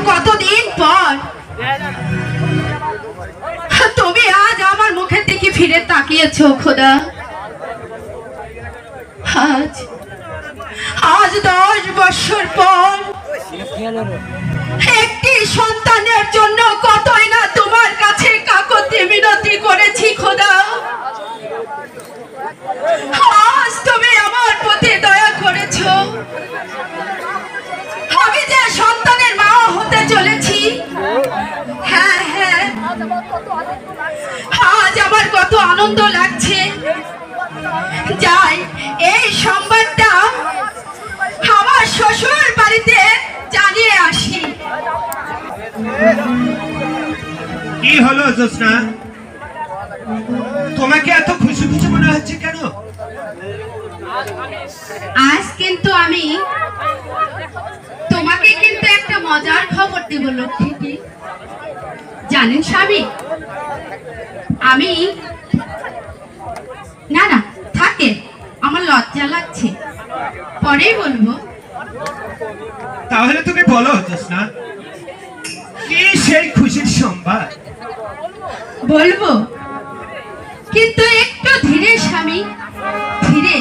কতদিন পর তুমি আজ আমার মুখের দিকে ফিরে তাকিয়েছো খোদা। আজ 10 বছর পর একটি সন্তানের জন্য কতই না তোমার কাছে কাকুতি মিনতি করেছি খোদা। আজ তুমি আমার প্রতি দয়া করেছো। আমি যে সন্তানের মা হতে চলেছি, হ্যাঁ হ্যাঁ, আজ আমার কত আনন্দ লাগছে। যাই এই সংবাদটা আমার শ্বশুর বাড়িতে জানিয়ে আসি। কি হলো জোসনা, তোমাকে এত খুশি খুশি মনে হচ্ছে কেন? আজ কিন্তু আমি তোমাকে কিন্তু একটা মজার খবর দেব লক্ষ্মীটি। জানেন স্বামী, আমি না না থাকে, আমার লজ্জা লাগছে, পরেই বলবো। তাহলে তুমি বলো জোসনা, কি সেই খুশির সংবাদ? বলবো, কিন্তু একটু ধীরে স্বামী, ধীরে।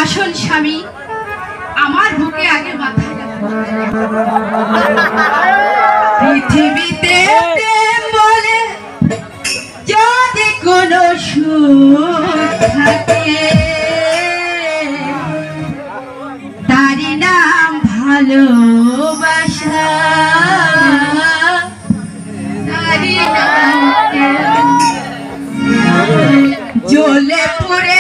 আসল স্বামী, আমার বুকে আগে মাথায় রাখো। পৃথিবীতে প্রেম বলে যদি কোনো সুখ থাকে, তারই নাম ভালোবাসা, তারই নাম জ্বলে পুড়ে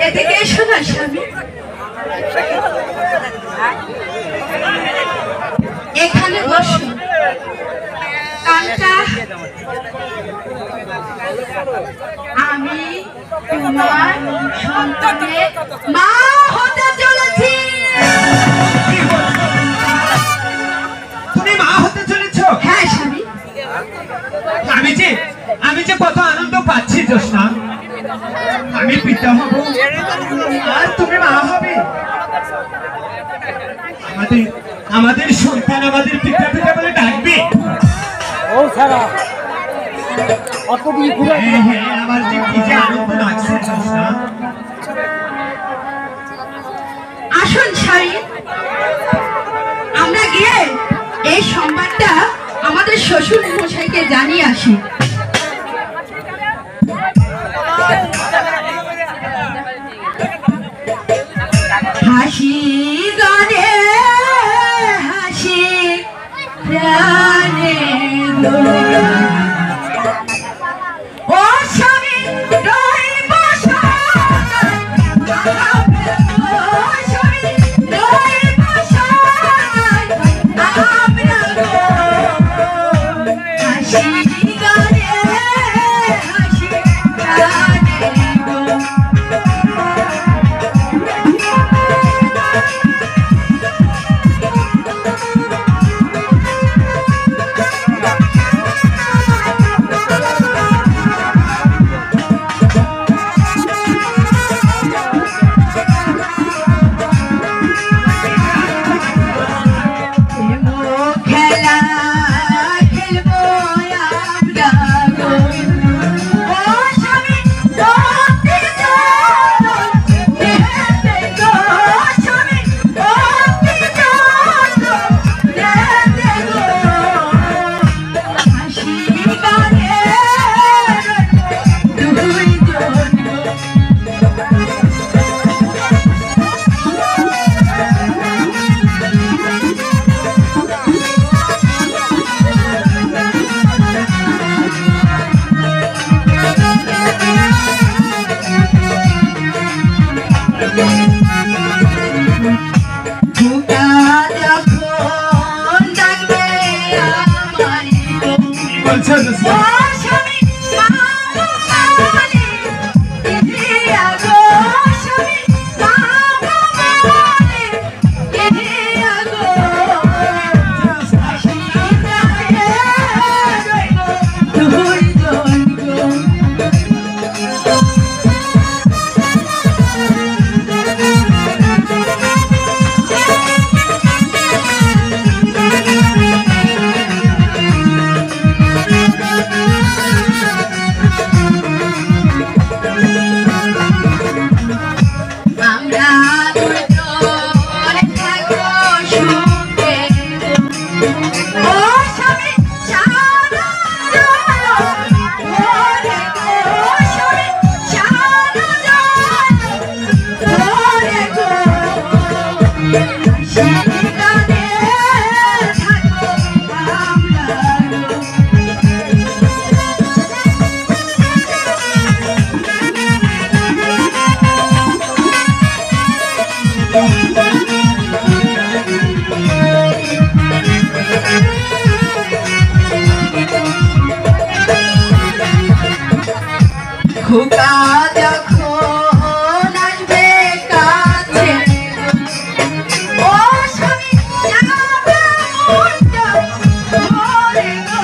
এদিকে এসো না স্বামী, এখানে বসো। কালটা আমি তোমার সন্তানের মা হতে চলেছি। তুমি মা হতে চলেছ? হ্যাঁ স্বামী। আমি যে কত আনন্দ পাচ্ছি জোসনা। আমি পিতা হব আর তুমি মা হবে। আমাদের সন্তান আমাদের পিতা পিতা বলে ডাকবে। আমার যে কি যে আনন্দ লাগছে জোসনা। আসুন স্বামী, আমরা গিয়ে এই সংবাদটা আমাদের শ্বশুর মশাইকে জানিয়ে আসি। হাসি গানে হাসি প্রাণে ও স্বামী রইব খোকা যখন আসবে কাছে ও স্বামী যাবে মনটা ভরে গো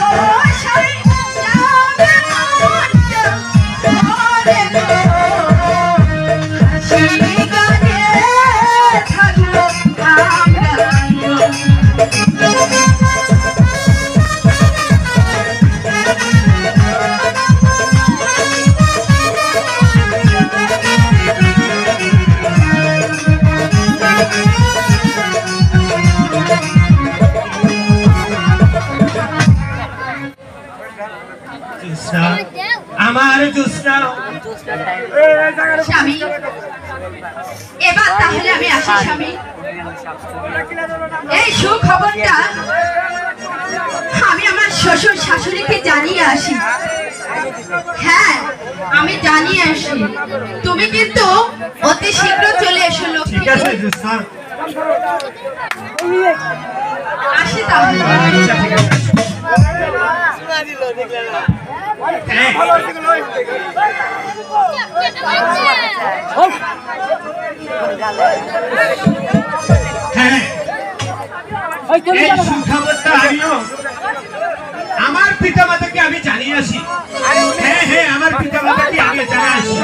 স্বামী যাবে মনটা ভরে গো হাসি গানে থাকবো আমরা আমার জোসনা স্বামী এবার তাহলে আমি আসি স্বামী এই সুখবরটা আমি আমার শ্বশুর শাশুড়িকে জানিয়ে আসি হ্যাঁ, আমি জানিয়ে আসি। তুমি কিন্তু অতি শীঘ্র চলে এসো লক্ষ্মী। ঠিক আছে জ্যোৎস্না। আসি তাহলে। আচ্ছা, ঠিক আছে। হ্যাঁ। হ্যাঁ, এই সুখবরটা আমিও আমার পিতা মাতাকে আমি জানিয়ে আসি। হ্যাঁ হ্যাঁ, আমার পিতা মাতাকে আমি জানিয়ে আসি।